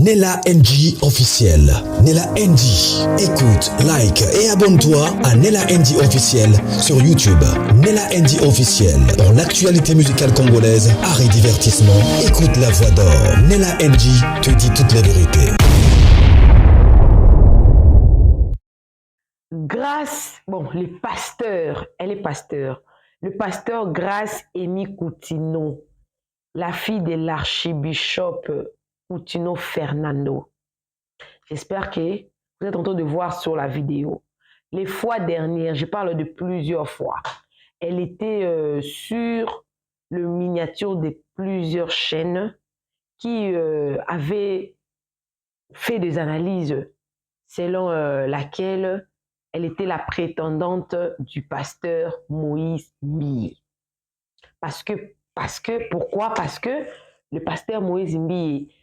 Nella NG officiel. Nella NG. Écoute, like et abonne-toi à Nella NG officiel sur YouTube. Nella NG officiel. Pour l'actualité musicale congolaise, art et divertissement, écoute la voix d'or. Nella NG te dit toute la vérité. Grâce, les pasteurs, elle est pasteur. Le pasteur Grâce Amy Coutinho, la fille de l'archibishop Coutinho Fernando. J'espère que vous êtes en train de voir sur la vidéo. Les fois dernières, je parle de plusieurs fois, elle était sur le miniature de plusieurs chaînes qui avaient fait des analyses selon laquelle elle était la prétendante du pasteur Moïse Mbié. Pourquoi? Parce que le pasteur Moïse Mbié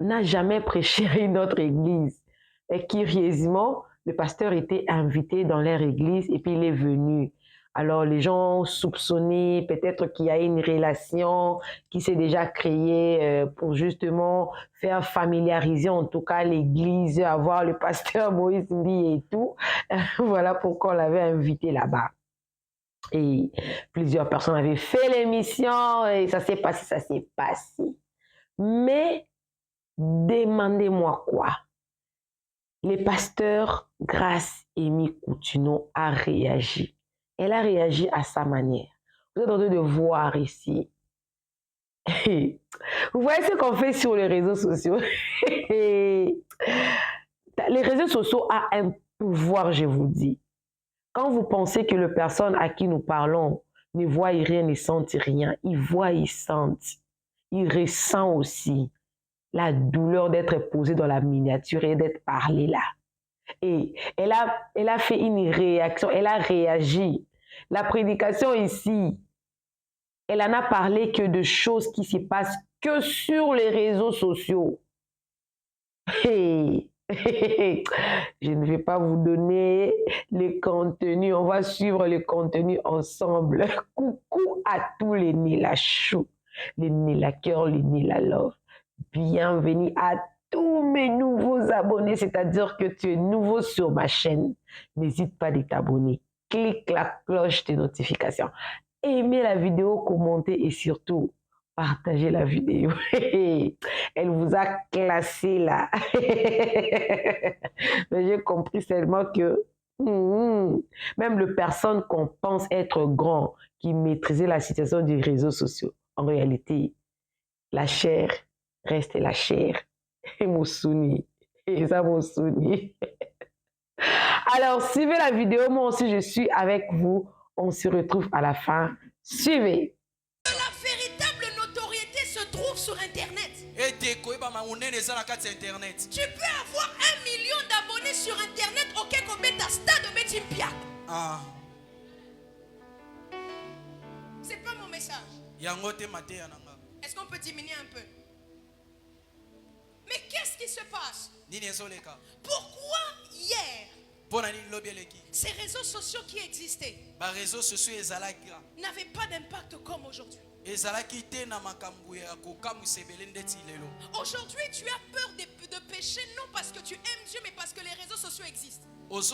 n'a jamais prêché notre église. Et curieusement, le pasteur était invité dans leur église et puis il est venu. Alors les gens ont soupçonné peut-être qu'il y a une relation qui s'est déjà créée pour justement faire familiariser en tout cas l'église, avoir le pasteur Moïse Mbié et tout. Voilà pourquoi on l'avait invité là-bas. Et plusieurs personnes avaient fait l'émission et ça s'est passé. Mais demandez-moi quoi? Le pasteur Grâce Amy Coutinho a réagi. Elle a réagi à sa manière. Vous êtes en train de voir ici. Vous voyez ce qu'on fait sur les réseaux sociaux? Les réseaux sociaux ont un pouvoir, je vous dis. Quand vous pensez que la personne à qui nous parlons ne voit rien, ne sent rien, il voit, il sent. Il ressent aussi la douleur d'être posé dans la miniature et d'être parlé là. Et elle a fait une réaction, elle a réagi. La prédication ici, elle en a parlé que de choses qui se passent que sur les réseaux sociaux. Hey. Je ne vais pas vous donner les contenus, on va suivre les contenus ensemble. Coucou à tous les Nella Chou, les Nella Cœur, les Nella Love. Bienvenue à tous mes nouveaux abonnés, c'est-à-dire que tu es nouveau sur ma chaîne. N'hésite pas de t'abonner. Clique la cloche de notification. Aimez la vidéo, commentez et surtout, partagez la vidéo. Elle vous a classé là. Mais j'ai compris seulement que même les personnes qu'on pense être grand, qui maîtrisaient la situation des réseaux sociaux, en réalité, la chair reste la chair. Et Mousouni. Et ça Mousouni. Alors, suivez la vidéo. Moi aussi, je suis avec vous. On se retrouve à la fin. Suivez. La véritable notoriété se trouve sur Internet. Tu peux avoir 1 million d'abonnés sur Internet auquel on met ta stade de Betimpia. C'est pas mon message. Est-ce qu'on peut diminuer un peu? Mais qu'est-ce qui se passe? Pourquoi hier ces réseaux sociaux qui existaient n'avaient pas d'impact comme aujourd'hui? Aujourd'hui, tu as peur de pécher, non parce que tu aimes Dieu, mais parce que les réseaux sociaux existent. Parce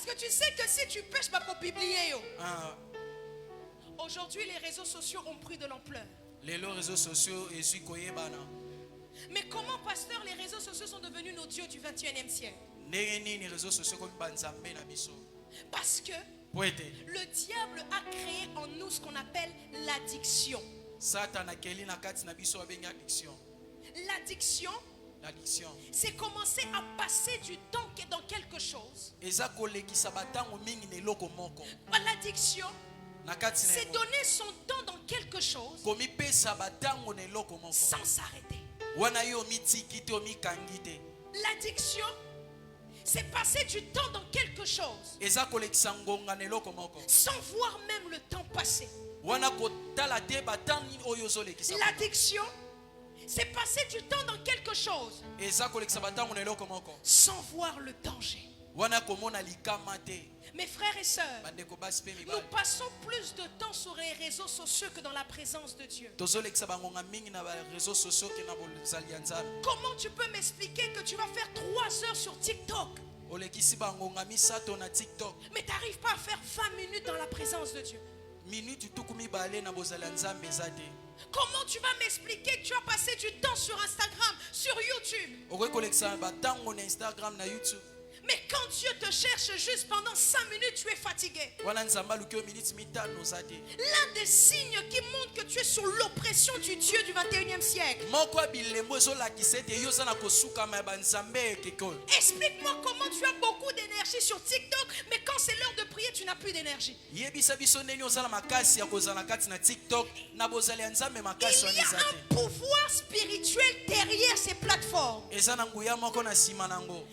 que tu sais que si tu pêches, pas pour publier. Aujourd'hui, les réseaux sociaux ont pris de l'ampleur. Mais comment, pasteur, les réseaux sociaux sont devenus nos dieux du 21e siècle? Parce que le diable a créé en nous ce qu'on appelle l'addiction. L'addiction, c'est commencer à passer du temps dans quelque chose. L'addiction, c'est donner son temps dans quelque chose sans s'arrêter. L'addiction, c'est passer du temps dans quelque chose sans voir même le temps passer. L'addiction, c'est passer du temps dans quelque chose sans voir le danger. Mes frères et sœurs, nous passons plus de temps sur les réseaux sociaux que dans la présence de Dieu. Comment tu peux m'expliquer que tu vas faire 3 heures sur TikTok, mais tu n'arrives pas à faire 20 minutes dans la présence de Dieu? Comment tu vas m'expliquer que tu as passé du temps sur Instagram, sur YouTube, mais quand Dieu te cherche juste pendant 5 minutes, tu es fatigué? L'un des signes qui montre que tu es sous l'oppression du Dieu du 21e siècle. Explique-moi comment tu as beaucoup d'énergie sur TikTok, mais quand c'est l'heure de prier, tu n'as plus d'énergie. Il y a un pouvoir spirituel derrière ces plateformes.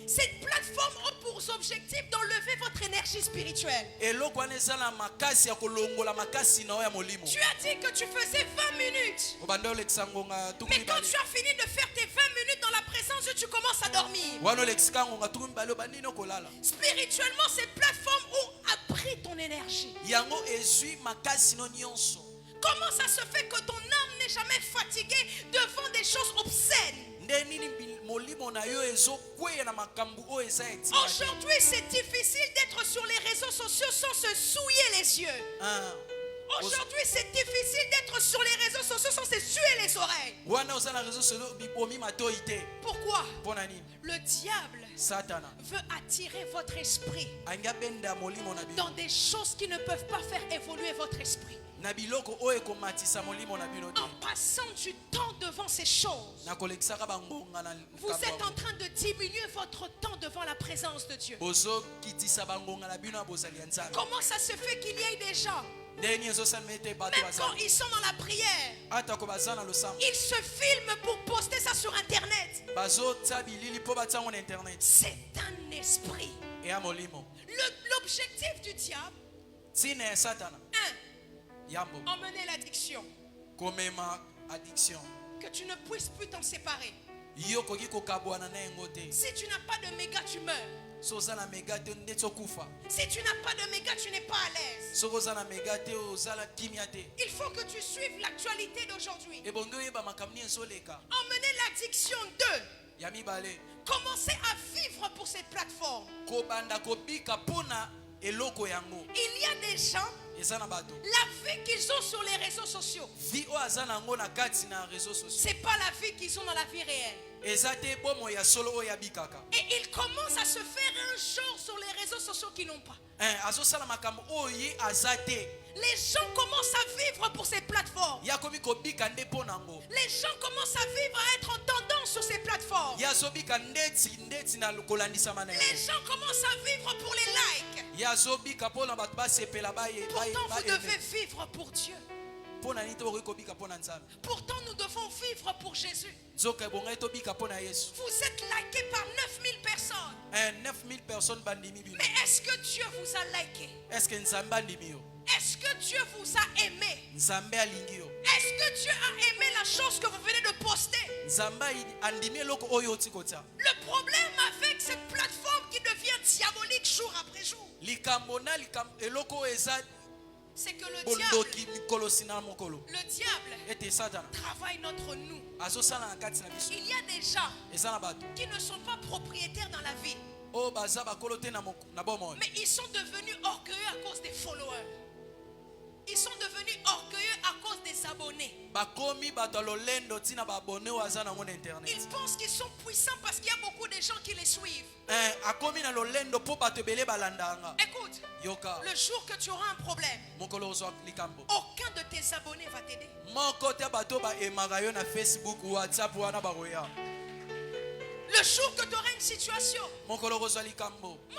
Cette plateforme ont pour objectif d'enlever votre énergie spirituelle. Tu as dit que tu faisais 20 minutes. Mais quand tu as fini de faire tes 20 minutes dans la présence de Dieu, tu commences à dormir. Spirituellement, cette plateforme ont appris ton énergie. Comment ça se fait que ton âme n'est jamais fatiguée devant des choses obscènes? Aujourd'hui, c'est difficile d'être sur les réseaux sociaux sans se souiller les yeux. Aujourd'hui, c'est difficile d'être sur les réseaux sociaux sans se suer les oreilles. Pourquoi? Le diable veut attirer votre esprit dans des choses qui ne peuvent pas faire évoluer votre esprit. En passant du temps devant ces choses, vous êtes en train de diminuer votre temps devant la présence de Dieu. Comment ça se fait qu'il y ait des gens, même quand ils sont dans la prière, ils se filment pour poster ça sur Internet? C'est un esprit. L'objectif du diable, emmener l'addiction. Que tu ne puisses plus t'en séparer. Si tu n'as pas de méga, tu meurs. Si tu n'as pas de méga, tu n'es pas à l'aise. Il faut que tu suives l'actualité d'aujourd'hui. Emmener l'addiction de. Commencez à vivre pour cette plateforme. Il y a des gens, la vie qu'ils ont sur les réseaux sociaux, c'est pas la vie qu'ils ont dans la vie réelle. Et ils commencent à se faire un genre sur les réseaux sociaux qu'ils n'ont pas. Les gens commencent à vivre pour ces plateformes. Les gens commencent à vivre, à être en tendance sur ces plateformes. Les gens commencent à vivre pour les likes. Pourtant, vous devez vivre pour Dieu. Pourtant, nous devons vivre pour Jésus. Vous êtes liké par 9000 personnes. 9000 personnes. Mais est-ce que Dieu vous a liké? Est-ce que Dieu vous a aimé? Est-ce que Dieu a aimé la chose que vous venez de poster? Le problème avec cette plateforme qui devient diabolique jour après jour, c'est que le diable travaille notre nous. Il y a des gens qui ne sont pas propriétaires dans la vie, mais ils sont devenus orgueilleux à cause des followers. Ils sont devenus orgueilleux à cause des abonnés. Ils pensent qu'ils sont puissants parce qu'il y a beaucoup de gens qui les suivent. Écoute, le jour que tu auras un problème, aucun de tes abonnés va t'aider. Le jour que tu auras une situation, moi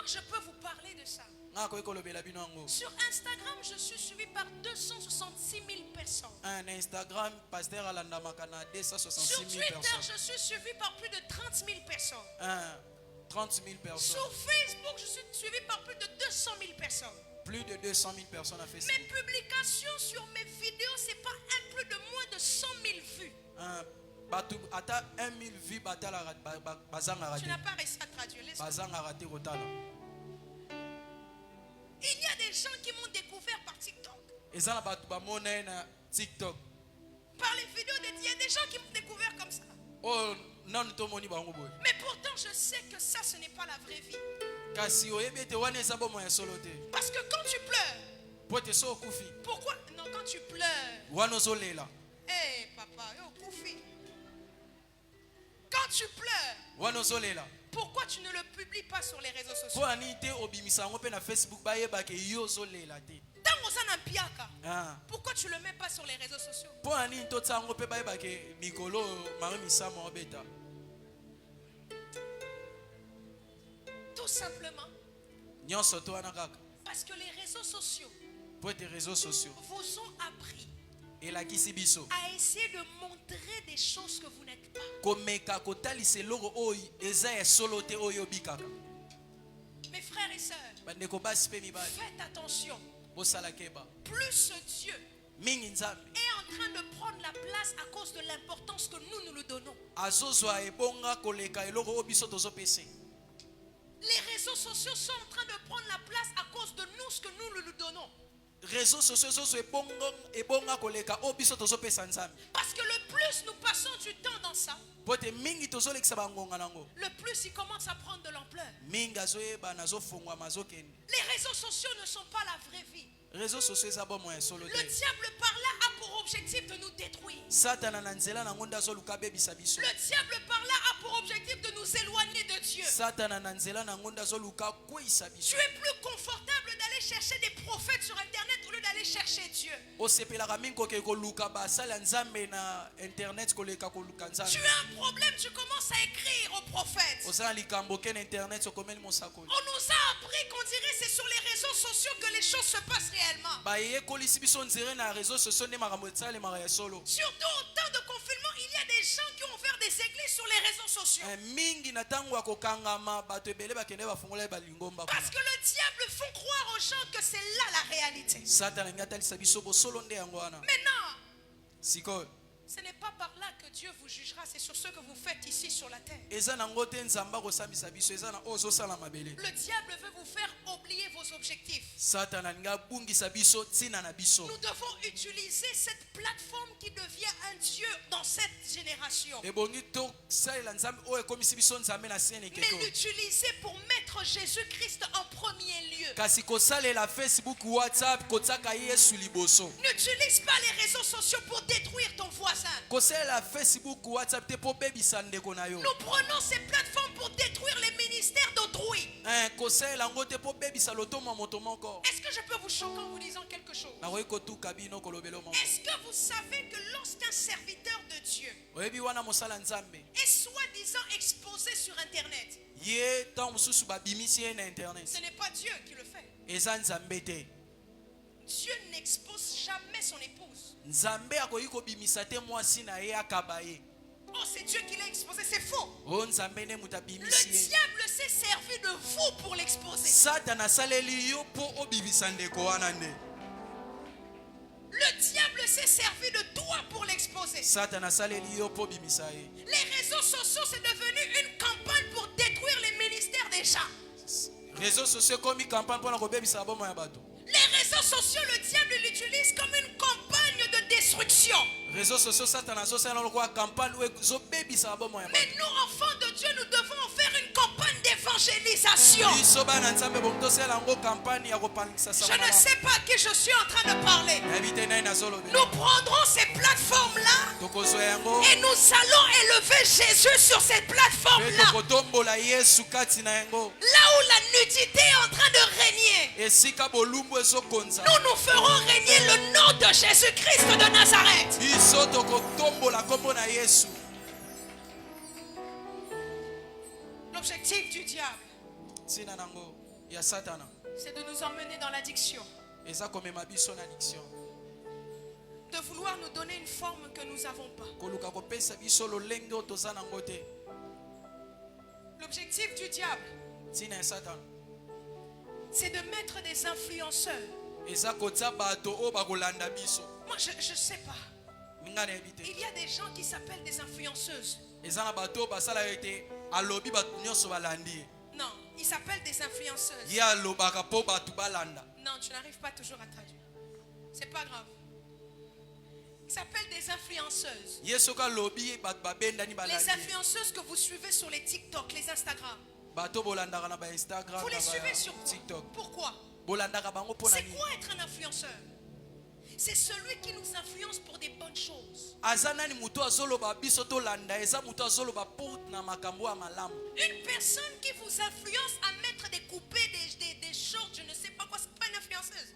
je peux vous parler de ça. Sur Instagram, je suis suivi par 266 000 personnes. Sur Twitter, je suis suivi par plus de 30 000 personnes. 30 000 personnes. Sur Facebook, je suis suivi par plus de 200 000 personnes. Plus de 200 000 personnes à Facebook. Mes publications sur mes vidéos, c'est pas plus de moins de 100 000 vues. Tu n'as pas réussi à traduire. gens qui m'ont découvert par TikTok. Ezana batu ba mona na TikTok. Par les vidéos il y a des gens qui m'ont découvert comme ça. Oh, non to moni bango boy. Mais pourtant je sais que ça ce n'est pas la vraie vie. Kasi oyebi te wana eza bomo ya solo te. Parce que quand tu pleures, Po te so kufi. pourquoi non quand tu pleures? Wana ozolela. Eh papa, yo Koufi. Quand tu pleures, Wana ozolela. pourquoi tu ne le publies pas sur les réseaux sociaux? Po ani te obimisa yango pe na Facebook bayeba ke yo ozolela te. Tango ça n'a piaka. Ah. Pourquoi tu le mets pas sur les réseaux sociaux? Po ani to tsango pe bayeba ke mikolo mari misama obeta. Tout simplement Nyonso to wana kaka. parce que les réseaux sociaux Po te réseaux sociaux. vous ont appris Elakisi biso. à essayer de montrer des choses que vous n'êtes pas. Komeka kotalisa eloko oyo eza ya solo te oyo bikaka. Mes frères et sœurs, Bandeko basi pe mibali. faites attention. Bosala keba. Plus ce Dieu Mingi nzambe. est en train de prendre la place à cause de l'importance que nous le donnons. Azozwa ebonga koleka eloko oyo biso tozopesa. Les réseaux sociaux sont en train de prendre la place à cause de nous, ce que nous lui donnons. Réseaux sociaux so ebonga koleka oyo biso tozopesa nzambe. Parce que le plus nous passons du temps dans ça, Pote mingi tozolekisa bangonga nango. le plus il commence à prendre de l'ampleur. Mingi azoyeba nazofungwa mazokende. Les réseaux sociaux ne sont pas la vraie vie. Réseaux sociaux eza bomo ya solo Le te. diable par là a pour objectif de nous détruire. Satana na nzela nango nde azoluka abebisa biso. Le diable par là a pour objectif de nous éloigner de Dieu. Satana na nzela nango nde azoluka akweyisa biso. Tu es plus confortable d'aller chercher des prophètes sur internet au lieu d'aller chercher Dieu. Osepelaka mingi koke koluka basala ya nzambe na internet koleka koluka Tu nzambe. as un problème, tu commences à écrire aux prophètes. Osala likambo ke na internet okomeli mosakoli. On nous a appris qu'on dirait c'est sur les réseaux sociaux que les choses se passent réellement. Bayekolisi biso nzere na réseaux sociaux nde makambo esalemaka ya solo. Surtout au temps de confinement, il y a des gens qui ont ouvert des églises sur les réseaux sociaux. Mingi na ntango ya kokangama bato ebele bakende bafungola balingomba Parce que le diable font croire aux gens que c'est là la réalité. Satana ngi atalisa biso bosolo nde yango wana. Maintenant, Sikoyo ce n'est pas par là que Dieu vous jugera, c'est sur ce que vous faites ici sur la terre. eza nango te nzambe akosambisa biso eza na oyo ozosala mabele. Le diable veut vous faire oublier vos objectifs. Satana alingi abungisa biso ntina na biso. Nous devons utiliser cette plateforme qui devient un Dieu dans cette génération. Ebongi tosalela nzambe oyo ekomisi biso nzambe na siene Mais keko. l'utiliser pour mettre Jésus-Christ en premier lieu. Kasi kosalela Facebook, WhatsApp, kotiaka Yesu liboso. N'utilise pas les réseaux sociaux pour détruire ton voisin. Kosalela Facebook, WhatsApp te po bebisa ndeko na yo. Nous prenons ces plateformes pour détruire les ministères d'autrui. Kosalela ngo te po bebisa lotomo moto moko. Est-ce que je peux vous choquer en vous disant quelque chose? Nakoki kotuka bino kolobela moko. Est-ce que vous savez que lorsqu'un serviteur de Dieu Oyebi wana mosala nzambe. est soi-disant exposé sur Internet, Ye ntango mosusu babimisi ye na internet. ce n'est pas Dieu qui le fait. Eza nzambe te. Dieu n'expose jamais son épouse. Nzambe akoki kobimisa te mwasi na ye akaba ye. Oh, c'est Dieu qui l'a exposé, c'est faux. O nzambe ne mutu Le abimisi ye. diable s'est servi de vous pour l'exposer. Satana asaleli yo po obimisa ndeko wana nde. Le diable s'est servi de toi pour l'exposer. Satana asaleli yo po obimisa ye. Les réseaux sociaux, c'est devenu une campagne pour détruire les ministères des gens. Réseaux sociaux komi campagne mpona kobebisa bomo ya bato. Les réseaux sociaux, le diable l'utilise comme une campagne de destruction. Réseaux sociaux Satana azosala lokola campagne oyo ezobebisa bomo ya Mais bato. nous, enfants de Dieu, nous devons faire une campagne d'évangélisation. Biso bana nzambe bomo tosala yango campagne ya kopangisa Je ne samana. sais pas à qui je suis en train de parler. Nayebi te nani nazolobela. Nous prendrons ces plateformes-là Tokozwa yango et nous allons élever Jésus sur cette pe plateforme-là. tokotombola Yesu kati na yango. Là où la nudité est en train de régner, Esika bolumbu ezokonza. nous ferons régner le nom de Jésus-Christ de Nazareth. Biso tokotombola kombo na Yesu. L'objectif du diable, Ntina nango ya Satana c'est de nous emmener dans l'addiction, eza komema biso na addiction. de vouloir nous donner une forme que nous n'avons pas. Koluka kopesa biso lolenge oyo toza nango te. L'objectif du diable, Ntina ya Satana c'est de mettre des influenceurs. eza kotia bato oyo bakolanda biso. Moi, je ne sais pas. Minga nayebi te. Il y a des gens qui s'appellent des influenceuses. Eza na bato oyo basalaka ete alobi bato nyonso balandi ye. Non, ils s'appellent des influenceuses. Ye alobaka mpo bato balanda. Non, tu n'arrives pas toujours à traduire. C'est pas grave. Ils s'appellent des influenceuses. Les influenceuses que vous suivez sur les TikTok, les Instagram. Vous les suivez sur TikTok. Pourquoi? C'est quoi être un influenceur? C'est celui qui nous influence pour des bonnes choses. Une personne qui vous influence à mettre des coupés, des shorts, je ne sais pas quoi, c'est pas une influenceuse.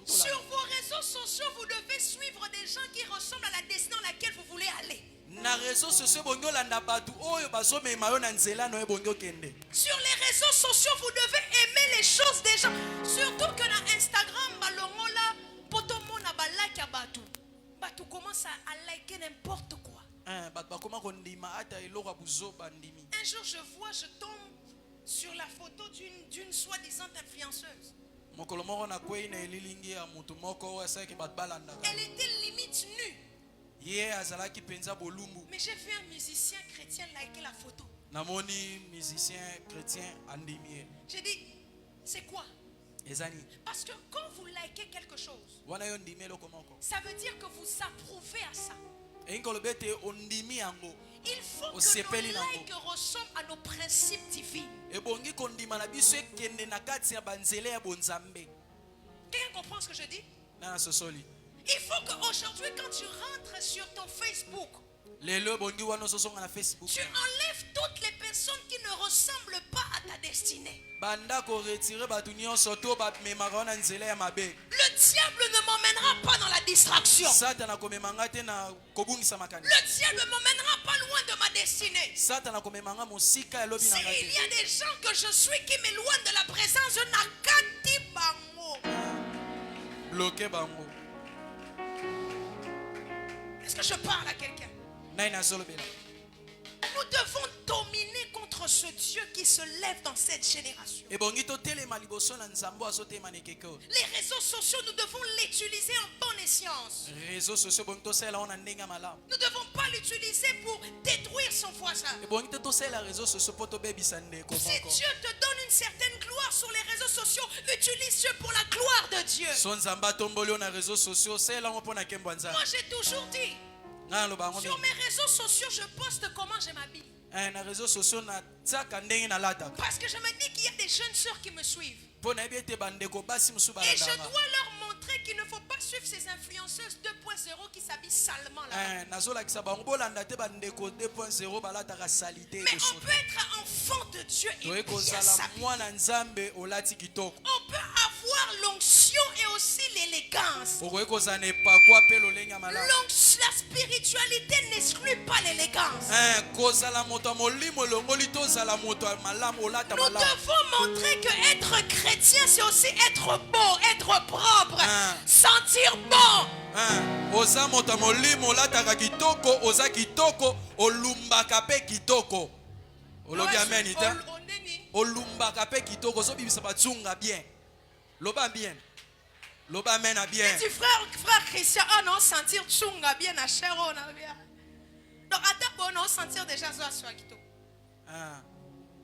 Sur vos réseaux sociaux, vous devez suivre des gens qui ressemblent à la destinée dans laquelle vous voulez aller. Sur les réseaux sociaux, vous devez aimer les choses des gens. Surtout que dans Instagram, tu commences à liker n'importe quoi. Un jour, je tombe sur la photo d'une soi-disant influenceuse. Elle était limite nue. Mais j'ai vu un musicien chrétien liker la photo. J'ai dit, c'est quoi? Parce que quand vous likez quelque chose, ça veut dire que vous approuvez à ça. Il faut que nos likes ressemblent à nos principes divins. Quelqu'un comprend ce que je dis? Il faut qu'aujourd'hui, quand tu rentres sur ton Facebook, tu enlèves toutes les personnes qui ne ressemblent pas à ta destinée. Le diable ne m'emmènera pas dans la distraction. Le diable ne m'emmènera pas loin de ma destinée. S'il y a des gens que je suis qui m'éloignent de la présence de Nakati Bango. Bloqué Bango. Est-ce que je parle à quelqu'un? Nous devons dominer contre ce Dieu qui se lève dans cette génération. Les réseaux sociaux, nous devons l'utiliser en bonne escience. Nous ne devons pas l'utiliser pour détruire son voisin. Si Dieu te donne une certaine gloire sur les réseaux sociaux, utilise Dieu pour la gloire de Dieu. Moi, j'ai toujours dit, sur mes réseaux sociaux, je poste comment je m'habille. Parce que je me dis qu'il y a des jeunes sœurs qui me suivent. Et je dois leur montrer qu'il ne faut pas suivre ces influenceuses 2.0 qui s'habillent salement là. Mais on peut être enfant de Dieu et bien s'habiller. On peut avoir l'onction et aussi l'élégance. La spiritualité n'exclut pas l'élégance. Nous devons montrer que être chrétien, c'est aussi être beau, être propre, sentir bon. Loba mena bien. Tu frère Christian, oh non, sentir tchunga bien à cher on a bien. Donc à ta bonne on sentir déjà ça soit kito.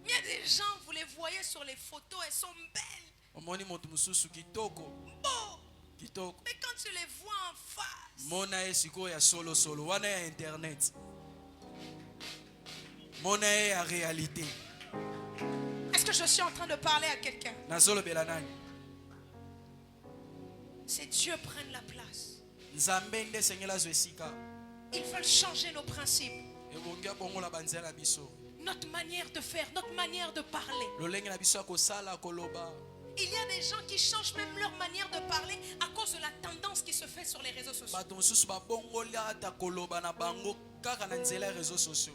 Il y a des gens, vous les voyez sur les photos, elles sont belles. Omoni moto mususu kitoko. Beau. Kitoko. Mais quand tu les vois en face. Mona esiko ya solo wana ya internet. Mona ya réalité. Est-ce que je suis en train de parler à quelqu'un? Nazolo belanani. C'est Dieu prenne la place. Ils veulent changer nos principes. Notre manière de faire, notre manière de parler. Il y a des gens qui changent même leur manière de parler à cause de la tendance qui se fait sur les réseaux sociaux.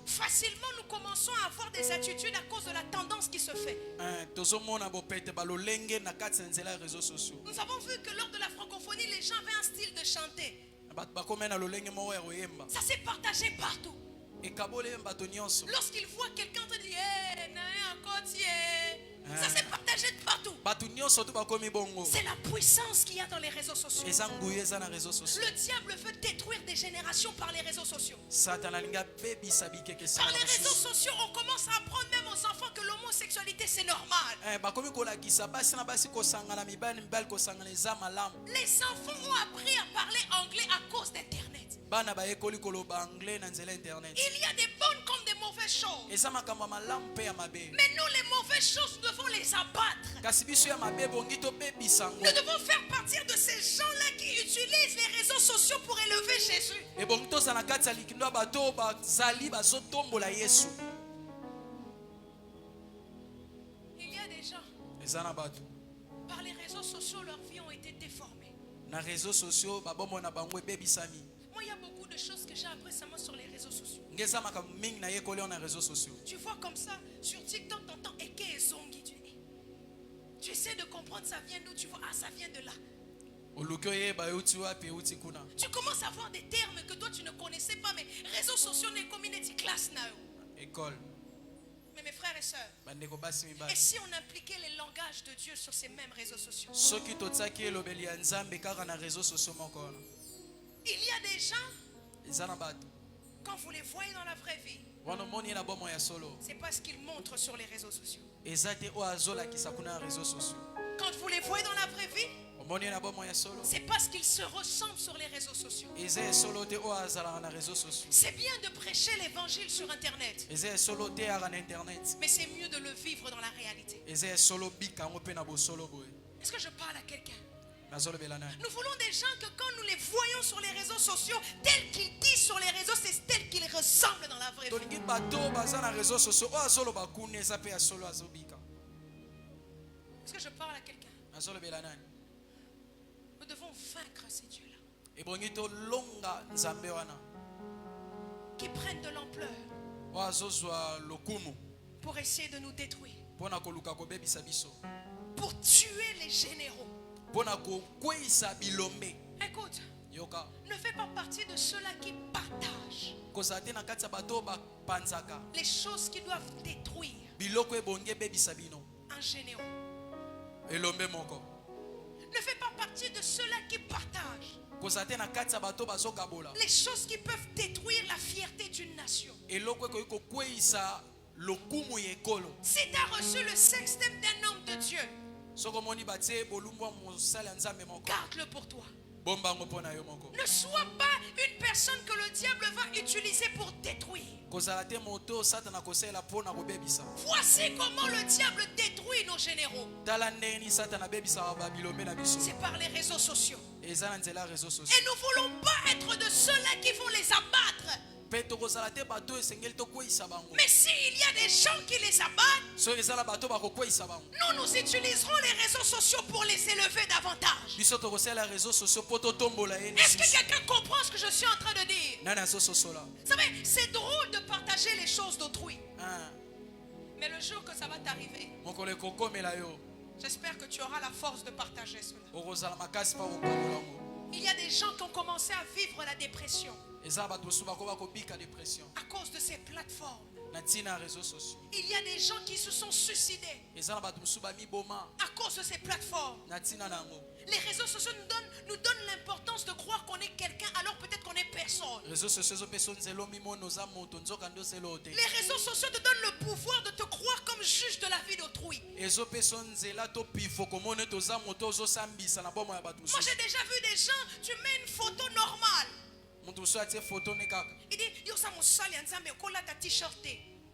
Facilement, nous commençons à avoir des attitudes à cause de la tendance qui se fait. Nous avons vu que lors de la francophonie, les gens avaient un style de chanter. Ça s'est partagé partout. Lorsqu'ils voient quelqu'un te dire, Ça s'est partagé de partout. C'est la puissance qu'il y a dans les réseaux sociaux. Le diable veut détruire des générations par les réseaux sociaux. Par les réseaux sociaux, on commence à apprendre même aux enfants que l'homosexualité c'est normal. Les enfants ont appris à parler anglais à cause d'Internet. Il y a des bonnes comme des mauvaises choses. Mais nous, les mauvaises choses, nous devons les abattre. Nous devons faire partir de ces gens-là qui utilisent les réseaux sociaux pour élever Jésus. Il y a des gens, par les réseaux sociaux, leurs vies ont été déformées. Moi, il y a beaucoup de choses que j'ai appris seulement sur les réseaux sociaux. Tu vois comme ça, sur TikTok, tu entends Eke et Zongi. Tu essaies de comprendre ça vient d'où, tu vois, ah ça vient de là. Tu commences à voir des termes que toi tu ne connaissais pas, mais réseaux sociaux n'est comme une classe now. École. Mais mes frères et sœurs, et si on appliquait les langages de Dieu sur ces mêmes réseaux sociaux? Il y a des gens, quand vous les voyez dans la vraie vie, c'est parce qu'ils montrent sur les réseaux sociaux. Quand vous les voyez dans la vraie vie, c'est parce qu'ils se ressemblent sur les réseaux sociaux. C'est bien de prêcher l'évangile sur Internet, mais c'est mieux de le vivre dans la réalité. Est-ce que je parle à quelqu'un? Nous voulons des gens que quand nous les voyons sur les réseaux sociaux, tel qu'ils disent sur les réseaux, c'est tel qu'ils ressemblent dans la vraie vie. Est-ce que je parle à quelqu'un? Nous devons vaincre ces dieux-là qui prennent de l'ampleur pour essayer de nous détruire, pour tuer les généraux. Écoute, ne fais pas partie de ceux-là qui partagent les choses qui doivent détruire un généraux. Ne fais pas partie de ceux-là qui partagent les choses qui peuvent détruire la fierté d'une nation. Si tu as reçu le sextème d'un homme de Dieu, garde-le pour toi. Ne sois pas une personne que le diable va utiliser pour détruire. Voici comment le diable détruit nos généraux. C'est par les réseaux sociaux. Et nous ne voulons pas être de ceux-là qui vont les abattre. Mais s'il y a des gens qui les abattent, nous utiliserons les réseaux sociaux pour les élever davantage. Est-ce que quelqu'un comprend ce que je suis en train de dire? Vous savez, c'est drôle de partager les choses d'autrui. Mais le jour que ça va t'arriver, j'espère que tu auras la force de partager cela. Il y a des gens qui ont commencé à vivre la dépression à cause de ces plateformes. Il y a des gens qui se sont suicidés à cause de ces plateformes. Les réseaux sociaux nous donnent l'importance de croire qu'on est quelqu'un alors peut-être qu'on est personne. Les réseaux sociaux te donnent le pouvoir de te croire comme juge de la vie d'autrui. Moi j'ai déjà vu des gens, tu mets une photo normale, il dit yo sa mosali nzambe okola ta t-shirt.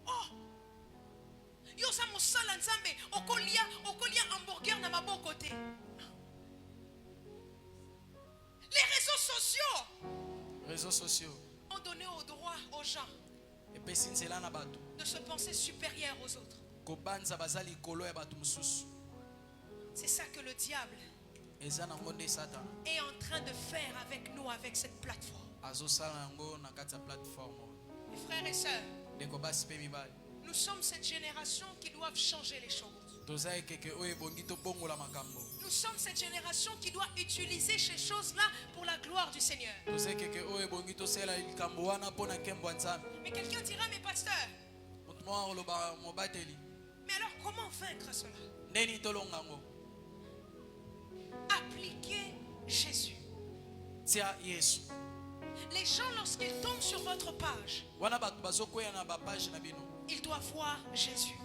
Oh, yo sa mosala nzambe okolia hamburger na maboko te. Les réseaux sociaux ont donné au droit aux gens de se penser supérieurs aux autres. C'est ça que le diable est en train de faire avec nous, avec cette plateforme. Mes frères et sœurs, nous sommes cette génération qui doit changer les choses. Nous sommes cette génération qui doit utiliser ces choses-là pour la gloire du Seigneur. Mais quelqu'un dira, mais pasteur, Mais alors comment vaincre cela? Neni tolongango. Appliquez Jésus. Tia Yesu. Les gens, lorsqu'ils tombent sur votre page, ils doivent voir Jésus.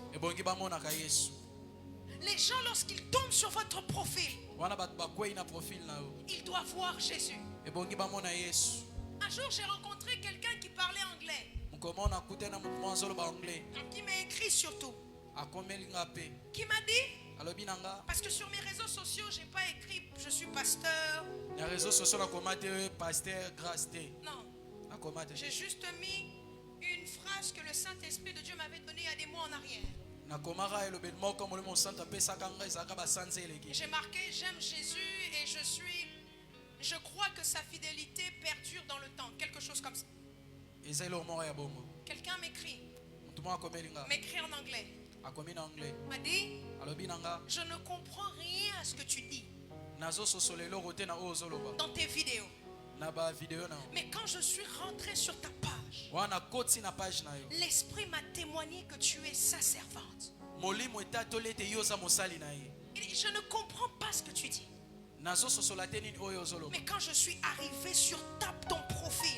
Les gens, lorsqu'ils tombent sur votre profil, ils doivent voir Jésus. Un jour, j'ai rencontré quelqu'un qui parlait anglais, qui m'a écrit surtout, qui m'a dit, parce que sur mes réseaux sociaux, je n'ai pas écrit je suis pasteur. Non. J'ai juste mis une phrase que le Saint-Esprit de Dieu m'avait donnée il y a des mois en arrière. J'ai marqué j'aime Jésus et je crois que sa fidélité perdure dans le temps. Quelque chose comme ça. Quelqu'un m'écrit en anglais. M'a dit, je ne comprends rien à ce que tu dis dans tes vidéos. Mais quand je suis rentré sur ta page, l'Esprit m'a témoigné que tu es sa servante. Je ne comprends pas ce que tu dis. Mais quand je suis arrivé sur ton profil,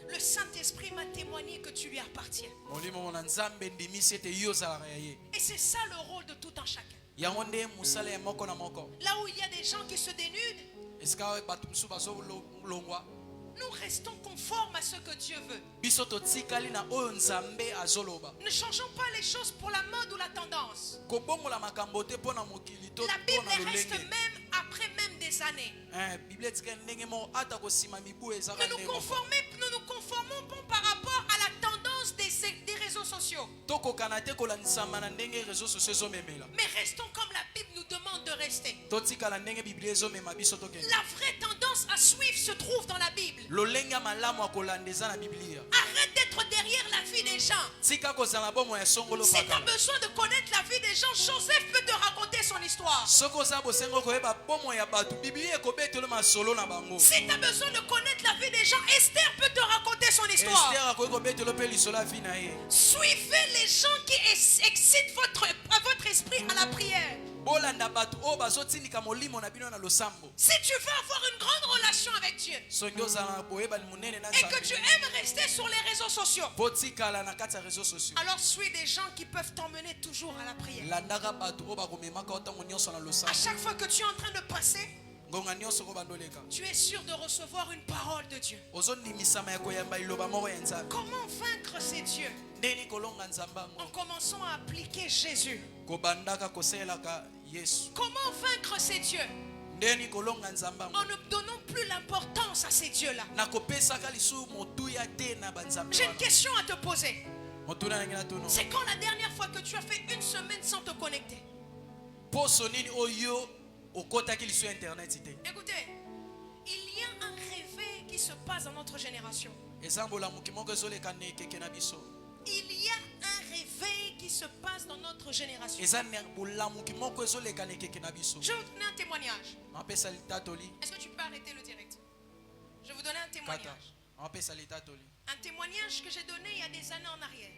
le Saint-Esprit m'a témoigné que tu lui appartiens. Et c'est ça le rôle de tout un chacun. Là où il y a des gens qui se dénudent, nous restons conformes à ce que Dieu veut. Ne changeons pas les choses pour la mode ou la tendance. La Bible reste même après même des années. Nous nous conformons par rapport à la tendance des réseaux sociaux. Mais restons comme la Bible nous demande de rester. La vraie tendance à suivre se trouve dans la Bible. Arrête d'être derrière la vie des gens. Si tu as besoin de connaître la vie des gens, Joseph peut te raconter son histoire. Si tu as besoin de connaître la vie des gens, Esther peut te raconter son histoire. Suivez les gens qui excitent votre esprit à la prière. Si tu veux avoir une grande relation avec Dieu et que tu aimes rester sur les réseaux sociaux, alors suis des gens qui peuvent t'emmener toujours à la prière. À chaque fois que tu es en train de passer, tu es sûr de recevoir une parole de Dieu. Comment vaincre ces dieux? En commençant à appliquer Jésus. Comment vaincre ces dieux? En ne donnant plus l'importance à ces dieux-là. J'ai une question à te poser. C'est quand la dernière fois que tu as fait une semaine sans te connecter? Écoutez, il y a un réveil qui se passe dans notre génération. Il y a un réveil qui se passe dans notre génération. Je vais vous donner un témoignage. Est-ce que tu peux arrêter le direct? Je vais vous donner un témoignage. Un témoignage que j'ai donné il y a des années en arrière.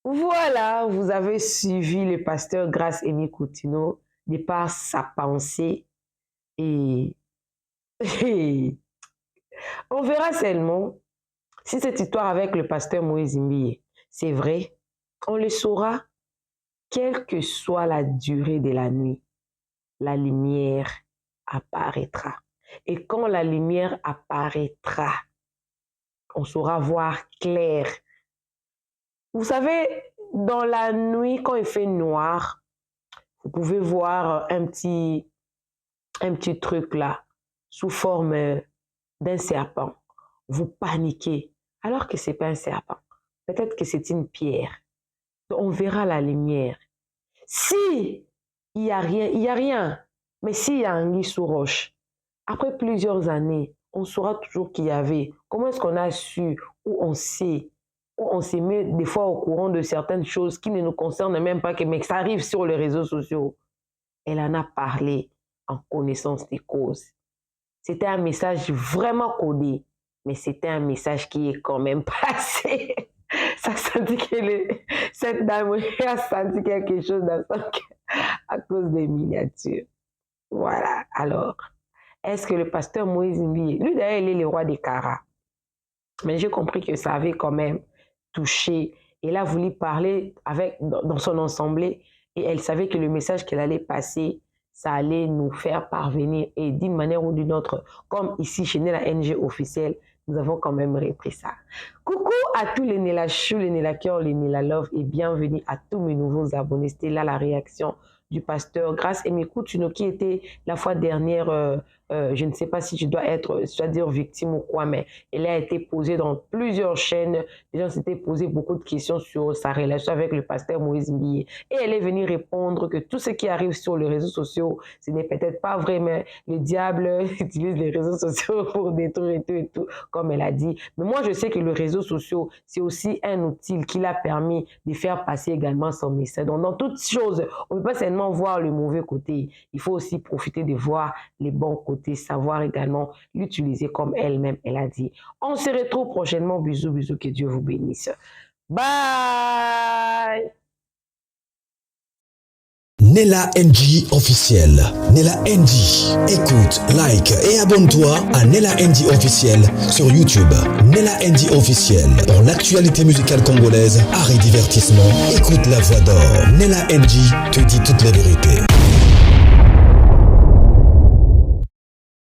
Voilà, vous avez suivi le pasteur Grace Aimé Coutinho de par sa pensée et on verra seulement si cette histoire avec le pasteur Moïse Mbiye, c'est vrai, on le saura, quelle que soit la durée de la nuit, la lumière apparaîtra. Et quand la lumière apparaîtra, on saura voir clair. Vous savez, dans la nuit, quand il fait noir, vous pouvez voir un petit truc là, sous forme d'un serpent. vous paniquez, alors que ce n'est pas un serpent. Peut-être que c'est une pierre. On verra la lumière. Si il n'y a rien, il n'y a rien. Mais s'il y a un lit sous roche, après plusieurs années, on saura toujours qu'il y avait. Comment est-ce qu'on a su, ou on sait, ou on s'est mis des fois au courant de certaines choses qui ne nous concernent même pas, mais que ça arrive sur les réseaux sociaux. Elle en a parlé en connaissance des causes. C'était un message vraiment codé, mais c'était un message qui est quand même passé. Ça sentit que cette dame a senti quelque chose dans son cœur à cause des miniatures. Voilà, alors, est-ce que le pasteur Moïse Mbiye, lui d'ailleurs il est le roi des Kara, mais j'ai compris que ça avait quand même touché. Il a voulu parler dans son assemblée et elle savait que le message qu'elle allait passer, ça allait nous faire parvenir et d'une manière ou d'une autre, comme ici chez Nela NG officiel, nous avons quand même repris ça. Coucou à tous les Nela Chou, les Nela Cœur, les Nela Love et bienvenue à tous mes nouveaux abonnés. C'était là la réaction du pasteur Grace Emiko Tuno qui était la fois dernière, je ne sais pas si je dois dire victime ou quoi, mais elle a été posée dans plusieurs chaînes. Les gens s'étaient posé beaucoup de questions sur sa relation avec le pasteur Moïse Mbiye. Et elle est venue répondre que tout ce qui arrive sur les réseaux sociaux, ce n'est peut-être pas vrai, mais le diable utilise les réseaux sociaux pour détruire et tout, comme elle a dit. Mais moi, je sais que les réseaux sociaux, c'est aussi un outil qui l'a permis de faire passer également son message. Donc, dans toutes choses, on ne peut pas seulement voir le mauvais côté. Il faut aussi profiter de voir les bons côtés, savoir également l'utiliser comme elle-même, elle a dit. On se retrouve prochainement. Bisous, bisous, que Dieu vous bénisse. Bye! Nela NG officiel. Nela NG. Écoute, like et abonne-toi à Nela NG officiel sur YouTube. Nela NG officiel. Pour l'actualité musicale congolaise, art et divertissement, écoute la voix d'or. Nela NG te dit toutes les vérités.